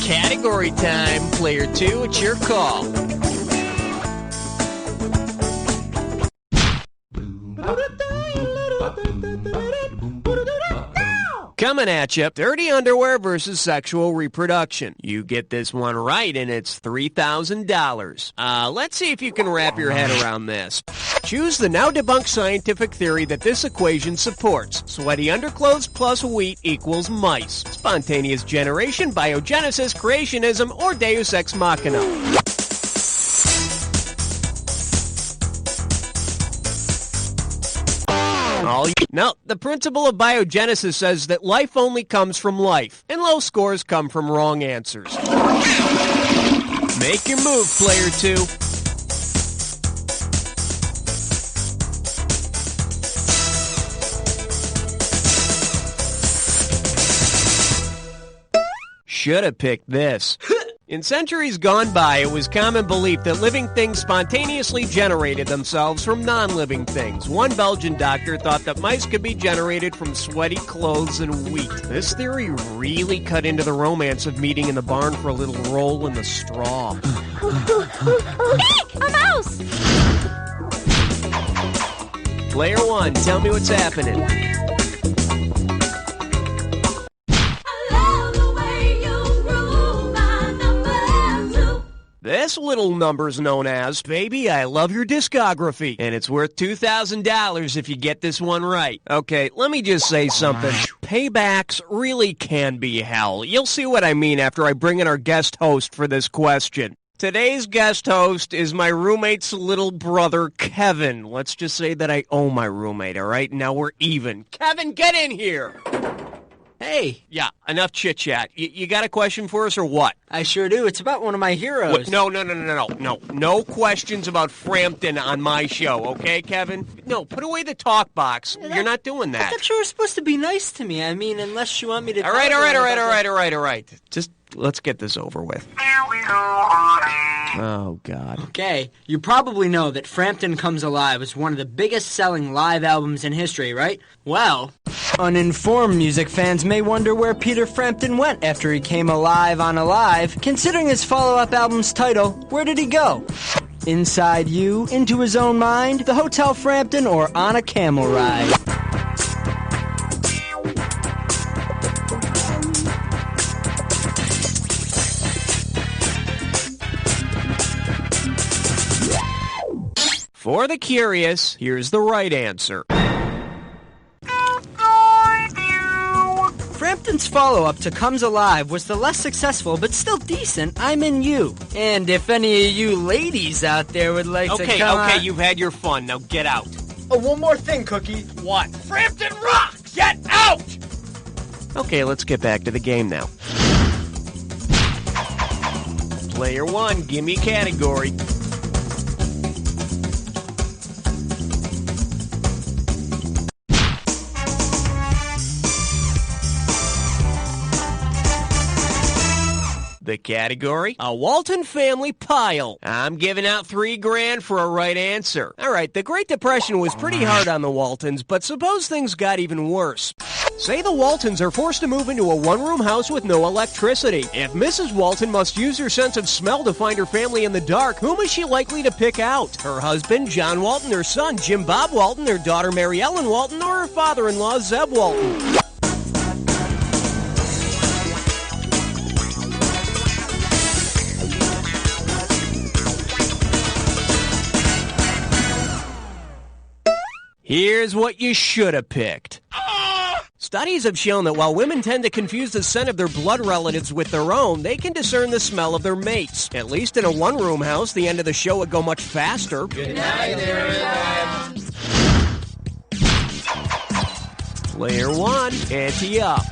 Category time. Player 2, it's your call. Coming at you, dirty underwear versus sexual reproduction. You get this one right, and it's $3,000. Let's see if you can wrap your head around this. Choose the now-debunked scientific theory that this equation supports. Sweaty underclothes plus wheat equals mice. Spontaneous generation, biogenesis, creationism, or deus ex machina. Now, the principle of biogenesis says that life only comes from life, and low scores come from wrong answers. Make your move, player 2. Should have picked this. In centuries gone by, it was common belief that living things spontaneously generated themselves from non-living things. One Belgian doctor thought that mice could be generated from sweaty clothes and wheat. This theory really cut into the romance of meeting in the barn for a little roll in the straw. Nick, a mouse! Player 1, tell me what's happening. This little number's known as Baby, I Love Your Discography, and it's worth $2,000 if you get this one right. Okay, let me just say something. Paybacks really can be hell. You'll see what I mean after I bring in our guest host for this question. Today's guest host is my roommate's little brother, Kevin. Let's just say that I owe my roommate, all right? Now we're even. Kevin, get in here! Hey. Yeah, enough chit-chat. You got a question for us or what? I sure do. It's about one of my heroes. What? No. No questions about Frampton on my show, okay, Kevin? No, put away the talk box. You're not doing that. I thought you were supposed to be nice to me. I mean, unless you want me to... All right. Just let's get this over with. Oh, God. Okay, you probably know that Frampton Comes Alive is one of the biggest-selling live albums in history, right? Well, uninformed music fans may wonder where Peter Frampton went after he came alive on Alive. Considering his follow-up album's title, where did he go? Inside you, into his own mind, the Hotel Frampton, or on a camel ride? For the curious, here's the right answer. Frampton's follow-up to Comes Alive was the less successful but still decent I'm In You. And if any of you ladies out there would like to come... Okay, you've had your fun. Now get out. Oh, one more thing, Cookie. What? Frampton rocks! Get out! Okay, let's get back to the game now. Player 1, give me category. The category, a Walton family pile. I'm giving out $3,000 for a right answer. All right, the Great Depression was pretty hard on the Waltons, but suppose things got even worse. Say the Waltons are forced to move into a one-room house with no electricity. If Mrs. Walton must use her sense of smell to find her family in the dark, whom is she likely to pick out? Her husband, John Walton, her son, Jim Bob Walton, her daughter, Mary Ellen Walton, or her father-in-law, Zeb Walton? Here's what you should have picked. Studies have shown that while women tend to confuse the scent of their blood relatives with their own, they can discern the smell of their mates. At least in a one-room house, the end of the show would go much faster. Good night, everyone. Player 1, ante up.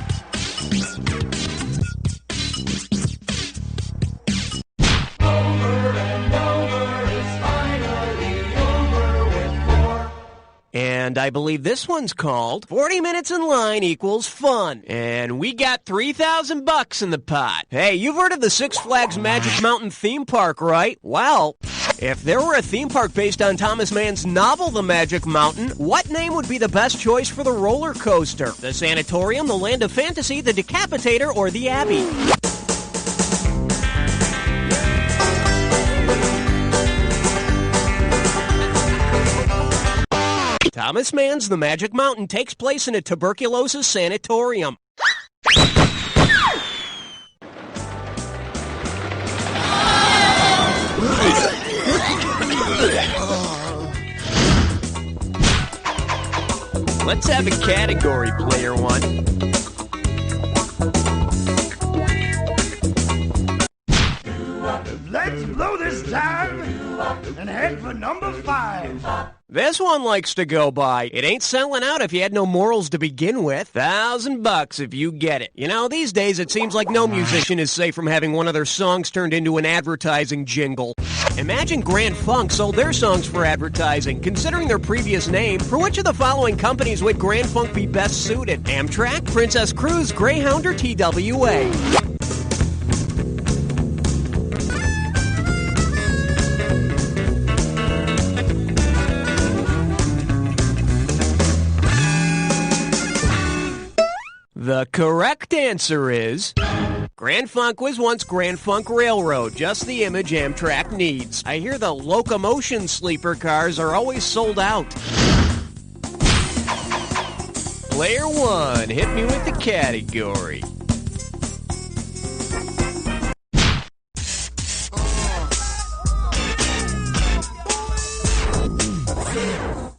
And I believe this one's called 40 Minutes in Line Equals Fun. And we got $3,000 in the pot. Hey, you've heard of the Six Flags Magic Mountain theme park, right? Well, if there were a theme park based on Thomas Mann's novel, The Magic Mountain, what name would be the best choice for the roller coaster? The Sanatorium, the Land of Fantasy, the Decapitator, or the Abbey? Thomas Mann's The Magic Mountain takes place in a tuberculosis sanatorium. Let's have a category, player one. Let's blow this time and head for number 5. This one likes to go by. It ain't selling out if you had no morals to begin with. $1,000 if you get it. You know, these days it seems like no musician is safe from having one of their songs turned into an advertising jingle. Imagine Grand Funk sold their songs for advertising. Considering their previous name, for which of the following companies would Grand Funk be best suited? Amtrak, Princess Cruise, Greyhound, or TWA? The correct answer is... Grand Funk was once Grand Funk Railroad, just the image Amtrak needs. I hear the locomotion sleeper cars are always sold out. Player one, hit me with the category.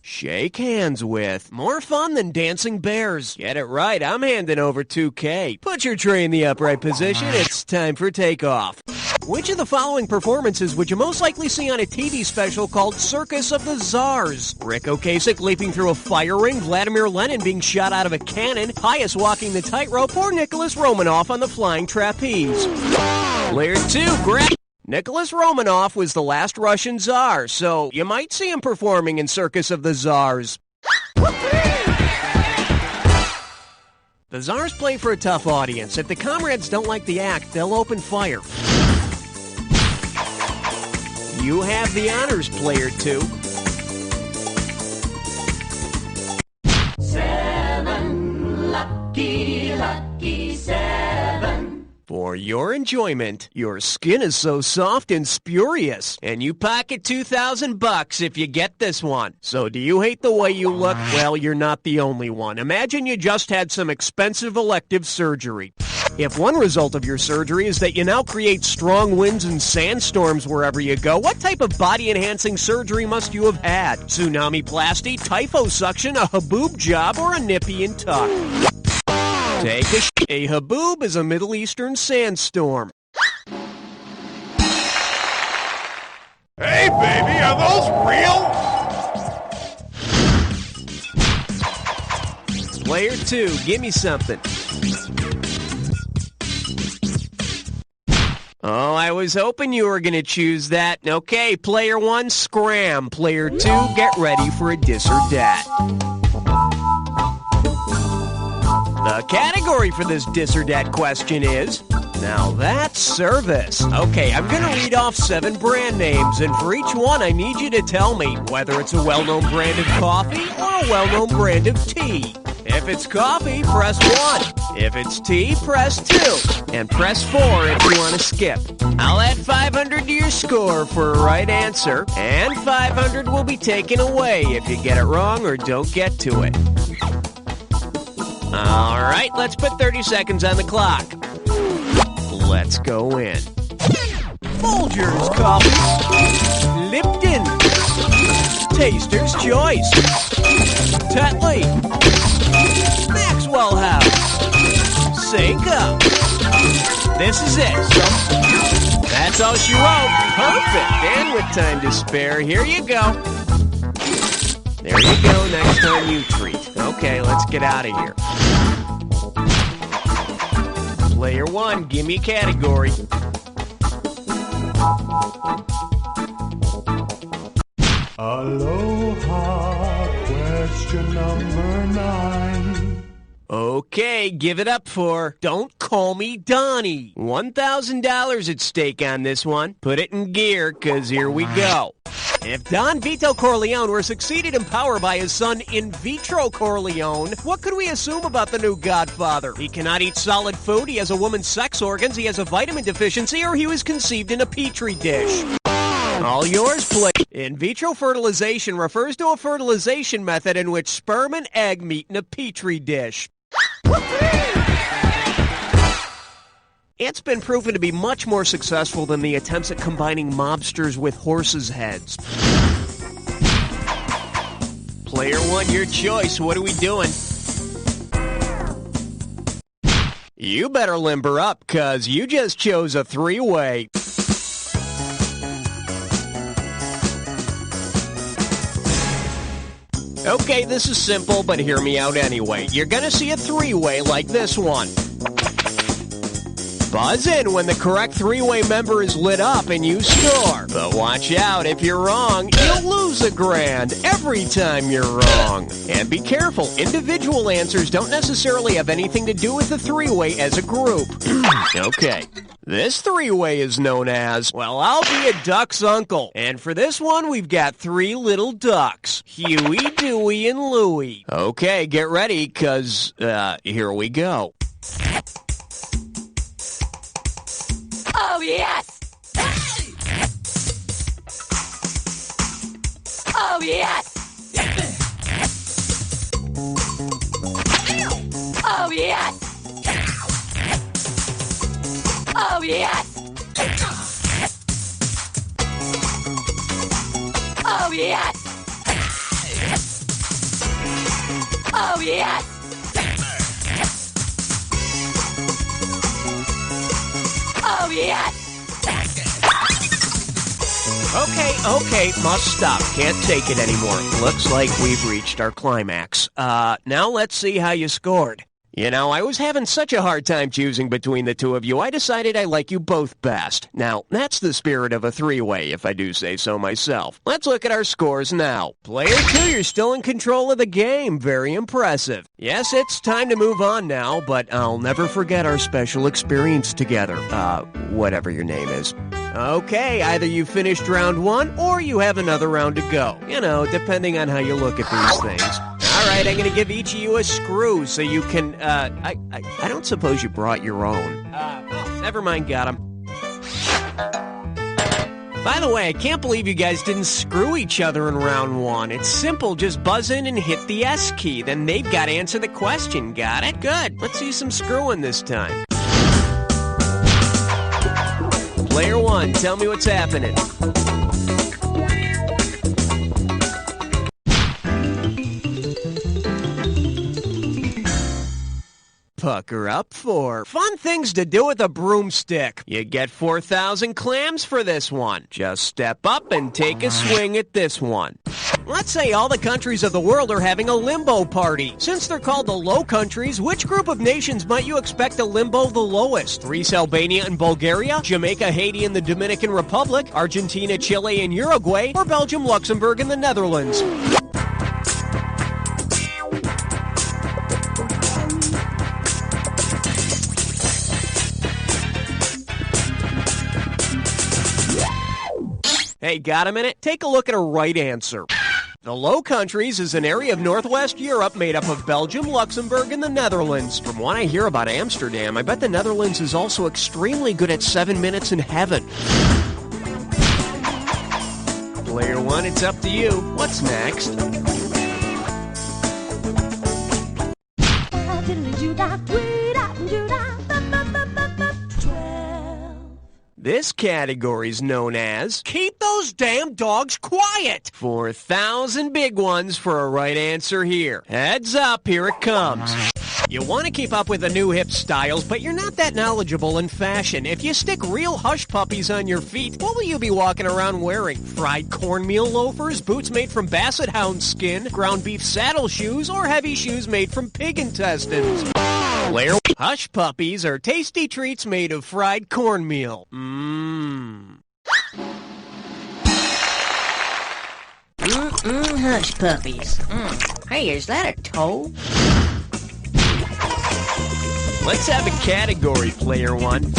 Shake hands with. More fun than dancing bears. Get it right, I'm handing over $2K. Put your tray in the upright position, it's time for takeoff. Which of the following performances would you most likely see on a TV special called Circus of the Czars? Rick Ocasek leaping through a fire ring, Vladimir Lenin being shot out of a cannon, Pius walking the tightrope, or Nicholas Romanov on the flying trapeze? Player two, Greg. Nicholas Romanov was the last Russian Tsar, so you might see him performing in Circus of the Czars. The Czars play for a tough audience. If the comrades don't like the act, they'll open fire. You have the honors, player two. 7, lucky 7. For your enjoyment, your skin is so soft and spurious, and you pocket $2,000 if you get this one. So do you hate the way you look? Well, you're not the only one. Imagine you just had some expensive elective surgery. If one result of your surgery is that you now create strong winds and sandstorms wherever you go, what type of body-enhancing surgery must you have had? Tsunami-plasty, typhosuction, a haboob job, or a nippy and tuck? Take a shit. A haboob is a Middle Eastern sandstorm. Hey, baby, are those real? Player two, give me something. Oh, I was hoping you were going to choose that. Okay, player one, scram. Player two, get ready for a dis or dat. The category for this dis or dat question is, now that's service. Okay, I'm going to read off 7 brand names, and for each one I need you to tell me whether it's a well-known brand of coffee or a well-known brand of tea. If it's coffee, press 1. If it's tea, press 2. And press 4 if you want to skip. I'll add 500 to your score for a right answer, and 500 will be taken away if you get it wrong or don't get to it. All right, let's put 30 seconds on the clock. Let's go in. Folgers Coffee, Lipton, Taster's Choice, Tetley, Maxwell House, Seiko. This is it. That's all she wrote. Perfect. And with time to spare, here you go. There you go. Next time you treat. Okay, let's get out of here. Player one, give me a category. Aloha, question number 9. Okay, give it up for Don't Call Me Donnie. $1,000 at stake on this one. Put it in gear, 'cause here we go. If Don Vito Corleone were succeeded in power by his son In Vitro Corleone, what could we assume about the new godfather? He cannot eat solid food, he has a woman's sex organs, he has a vitamin deficiency, or he was conceived in a petri dish. All yours, play. In vitro fertilization refers to a fertilization method in which sperm and egg meet in a petri dish. It's been proven to be much more successful than the attempts at combining mobsters with horses' heads. Player one, your choice. What are we doing? You better limber up, 'cause you just chose a three-way. Okay, this is simple, but hear me out anyway. You're gonna see a three-way like this one. Buzz in when the correct three-way member is lit up and you score. But watch out, if you're wrong, you'll lose $1,000 every time you're wrong. And be careful, individual answers don't necessarily have anything to do with the three-way as a group. Okay. This three-way is known as, well, I'll be a duck's uncle. And for this one, we've got 3 little ducks. Huey, Dewey, and Louie. Okay, get ready, 'cause, here we go. Oh, yes! Oh, yes! Oh, yes! Oh, yes! Oh, yes! Oh, yes! Oh, yes! Okay, must stop. Can't take it anymore. Looks like we've reached our climax. Now let's see how you scored. You know, I was having such a hard time choosing between the two of you, I decided I like you both best. Now, that's the spirit of a three-way, if I do say so myself. Let's look at our scores now. Player 2, you're still in control of the game. Very impressive. Yes, it's time to move on now, but I'll never forget our special experience together. Whatever your name is. Okay, either you finished round 1 or you have another round to go. You know, depending on how you look at these things. All right, I'm going to give each of you a screw so you can, I don't suppose you brought your own. Never mind, got him. By the way, I can't believe you guys didn't screw each other in round 1. It's simple, just buzz in and hit the S key. Then they've got to answer the question, got it? Good, let's see some screwing this time. Player 1, tell me what's happening. Pucker up for fun things to do with a broomstick. You get 4,000 clams for this one. Just step up and take a swing at this one. Let's say all the countries of the world are having a limbo party. Since they're called the Low Countries, which group of nations might you expect to limbo the lowest? Greece, Albania, and Bulgaria? Jamaica, Haiti, and the Dominican Republic? Argentina, Chile, and Uruguay? Or Belgium, Luxembourg, and the Netherlands? Hey, got a minute? Take a look at a right answer. The Low Countries is an area of northwest Europe made up of Belgium, Luxembourg, and the Netherlands. From what I hear about Amsterdam, I bet the Netherlands is also extremely good at 7 minutes in heaven. Player 1, it's up to you. What's next? This category is known as Keep Those Damn Dogs Quiet. 4,000 big ones for a right answer here. Heads up, here it comes. You want to keep up with the new hip styles, but you're not that knowledgeable in fashion. If you stick real hush puppies on your feet, what will you be walking around wearing? Fried cornmeal loafers, boots made from basset hound skin, ground beef saddle shoes, or heavy shoes made from pig intestines? Hush puppies are tasty treats made of fried cornmeal. Hush puppies. Hey, is that a toe? Let's have a category, Player 1.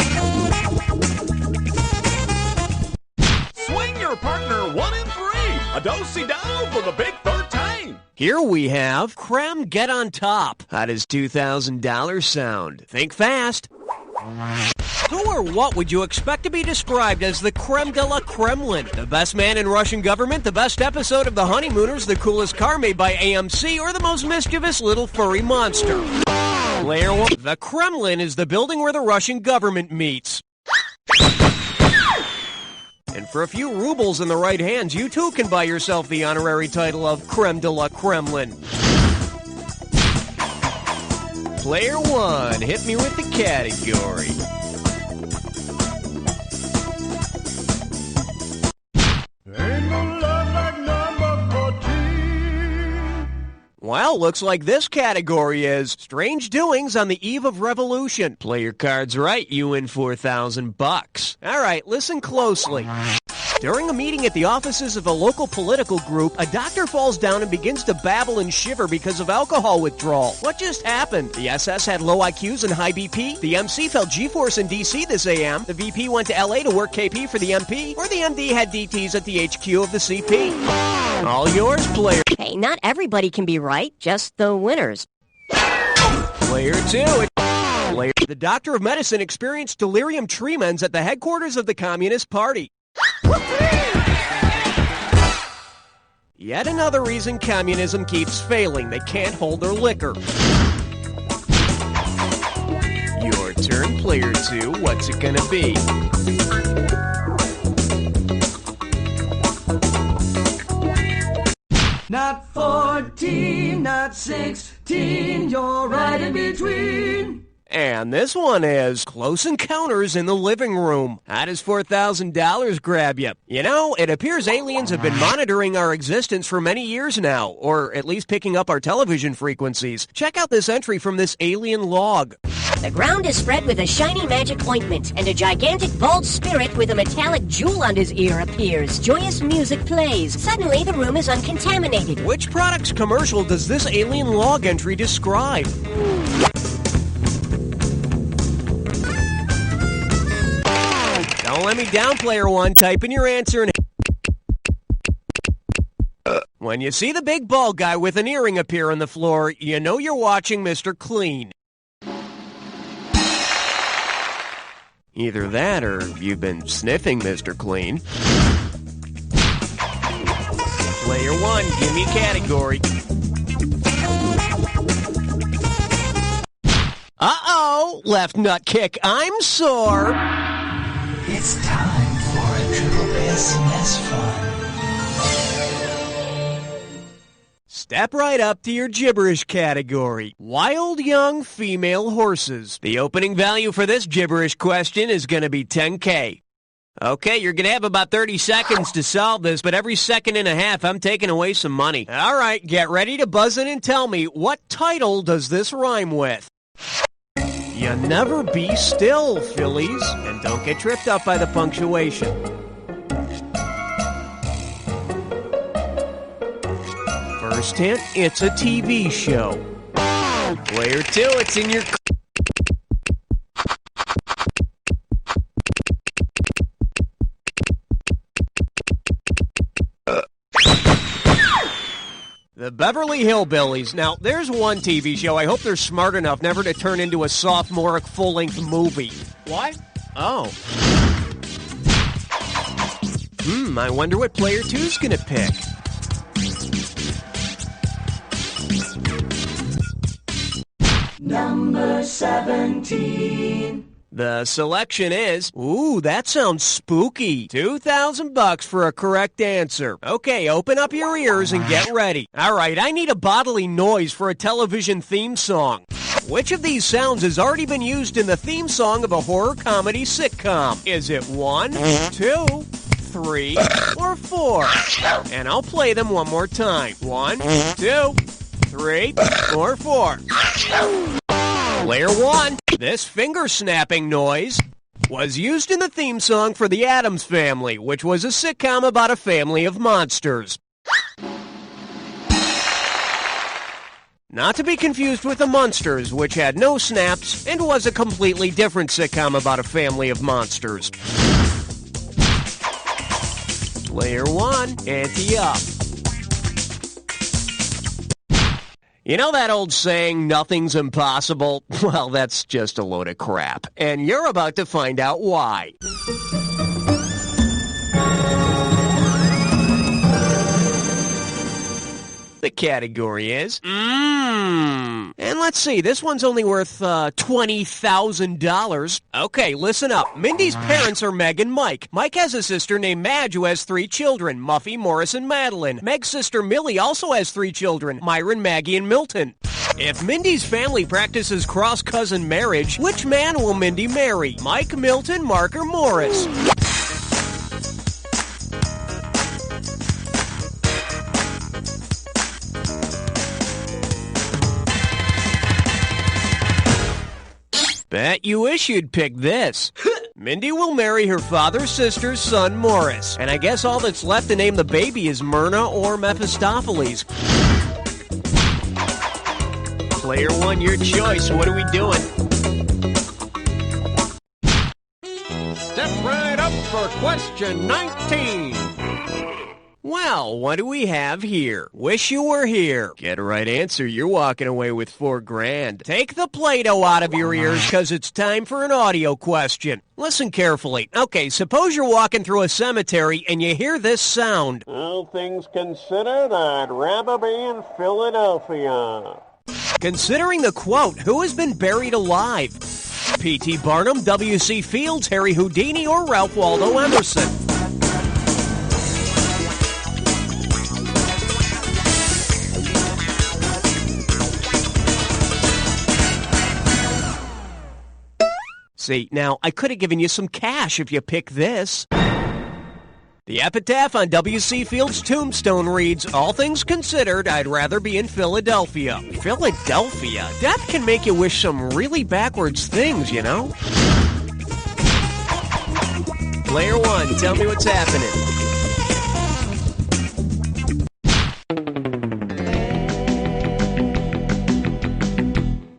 Swing your partner 1 and 3. A do-si-do for the big 13. Here we have Creme Get on Top. How does $2,000 sound? Think fast. Who or what would you expect to be described as the creme de la Kremlin? The best man in Russian government, the best episode of The Honeymooners, the coolest car made by AMC, or the most mischievous little furry monster? Player 1. The Kremlin is the building where the Russian government meets. And for a few rubles in the right hands, you too can buy yourself the honorary title of creme de la Kremlin. Player 1, hit me with the category. Ain't no love like number 14. Well, looks like this category is Strange Doings on the Eve of Revolution. Play your cards right, you win $4,000. All right, listen closely. During a meeting at the offices of a local political group, a doctor falls down and begins to babble and shiver because of alcohol withdrawal. What just happened? The SS had low IQs and high BP? The MC felt G-force in D.C. this AM? The VP went to L.A. to work KP for the MP? Or the MD had DTs at the HQ of the CP? All yours, player. Hey, not everybody can be right, just the winners. Player 2. The doctor of medicine experienced delirium tremens at the headquarters of the Communist Party. Yet another reason communism keeps failing. They can't hold their liquor. Your turn, player 2. What's it gonna be? Not 14, not 16, you're right in between. And this one is Close Encounters in the Living Room. How does $4,000 grab you? You know, it appears aliens have been monitoring our existence for many years now, or at least picking up our television frequencies. Check out this entry from this alien log. The ground is spread with a shiny magic ointment, and a gigantic bald spirit with a metallic jewel on his ear appears. Joyous music plays. Suddenly, the room is uncontaminated. Which product's commercial does this alien log entry describe? Don't let me down, player 1. Type in your answer and... When you see the big bald guy with an earring appear on the floor, you know you're watching Mr. Clean. Either that or you've been sniffing Mr. Clean. Player 1, give me category. Uh-oh, left nut kick, I'm sore. It's time for a triple SMS fun. Step right up to your gibberish category. Wild young female horses. The opening value for this gibberish question is going to be $10K. Okay, you're going to have about 30 seconds to solve this, but every second and a half, I'm taking away some money. All right, get ready to buzz in and tell me, what title does this rhyme with? You never be still, fillies, and don't get tripped up by the punctuation. First hint, it's a TV show. Player 2, it's in your... The Beverly Hillbillies. Now, there's one TV show. I hope they're smart enough never to turn into a sophomoric full-length movie. Why? Oh. I wonder what player 2's gonna pick. Number 17. The selection is, ooh, that sounds spooky. $2,000 for a correct answer. Okay, open up your ears and get ready. All right, I need a bodily noise for a television theme song. Which of these sounds has already been used in the theme song of a horror comedy sitcom? Is it 1, 2, 3, or 4? And I'll play them one more time. 1, 2, 3, or 4. Player 1, this finger-snapping noise was used in the theme song for The Addams Family, which was a sitcom about a family of monsters. Not to be confused with The Munsters, which had no snaps and was a completely different sitcom about a family of monsters. Player 1, ante up. You know that old saying, nothing's impossible? Well, that's just a load of crap. And you're about to find out why. The category is And let's see, this one's only worth $20,000. Okay, listen up. Mindy's parents are Meg and Mike. Mike has a sister named Madge who has 3 children, Muffy, Morris, and Madeline. Meg's sister Millie also has 3 children, Myron, Maggie, and Milton. If Mindy's family practices cross-cousin marriage, which man will Mindy marry? Mike, Milton, Mark, or Morris? Bet you wish you'd pick this. Mindy will marry her father's sister's son, Morris. And I guess all that's left to name the baby is Myrna or Mephistopheles. Player 1, your choice. What are we doing? Step right up for question 19. Well, what do we have here? Wish you were here. Get a right answer, you're walking away with $4,000. Take the Play-Doh out of your ears, because it's time for an audio question. Listen carefully. Okay, suppose you're walking through a cemetery and you hear this sound. All things considered, I'd rather be in Philadelphia. Considering the quote, who has been buried alive? P.T. Barnum, W.C. Fields, Harry Houdini, or Ralph Waldo Emerson? See, now, I could have given you some cash if you pick this. The epitaph on W.C. Fields' tombstone reads, all things considered, I'd rather be in Philadelphia. Philadelphia? Death can make you wish some really backwards things, you know? Player 1, tell me what's happening.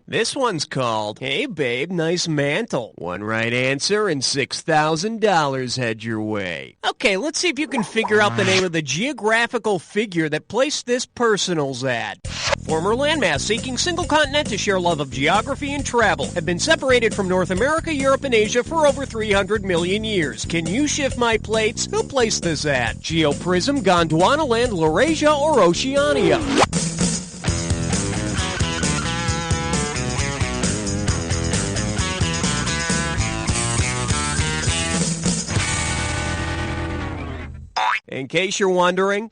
This one's called, Hey Babe, Nice Mantle. One right answer and $6,000 head your way. Okay, let's see if you can figure out the name of the geographical figure that placed this personals ad. Former landmass seeking single continent to share love of geography and travel have been separated from North America, Europe, and Asia for over 300 million years. Can you shift my plates? Who placed this ad? Geoprism, Gondwanaland, Laurasia, or Oceania? In case you're wondering,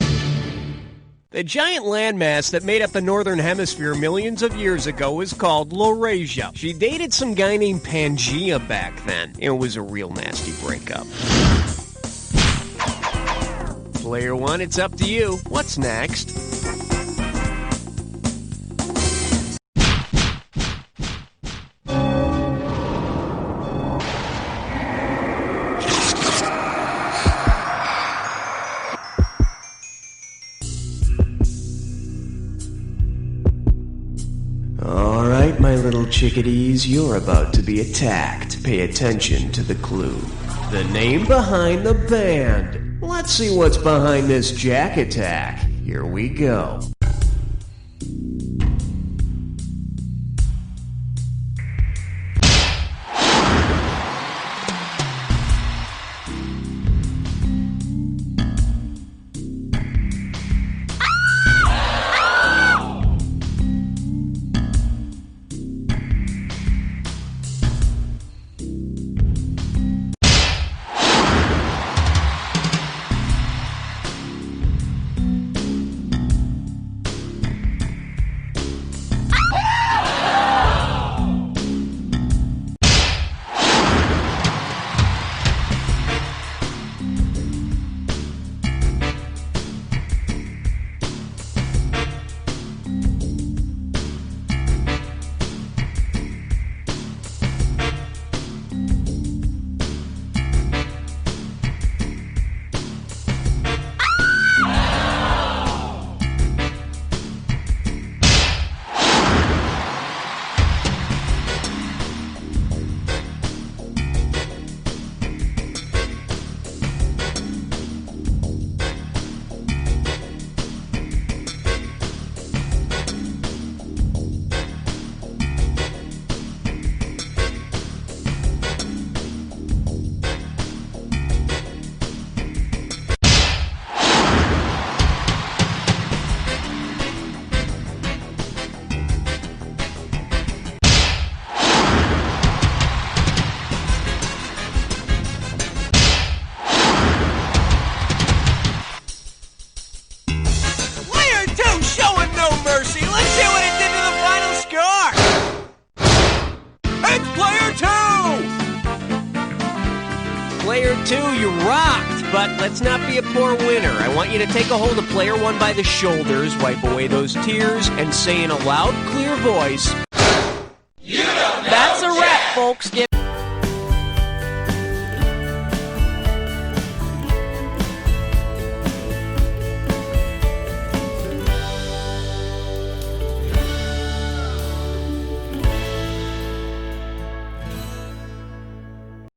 the giant landmass that made up the northern hemisphere millions of years ago was called Laurasia. She dated some guy named Pangea back then. It was a real nasty breakup. Player 1, it's up to you. What's next? My little chickadees, you're about to be attacked. Pay attention to the clue. The name behind the band. Let's see what's behind this Jack Attack. Here we go. Player 2, you rocked, but let's not be a poor winner. I want you to take a hold of Player 1 by the shoulders, wipe away those tears, and say in a loud, clear voice, "You don't know." That's a wrap, folks.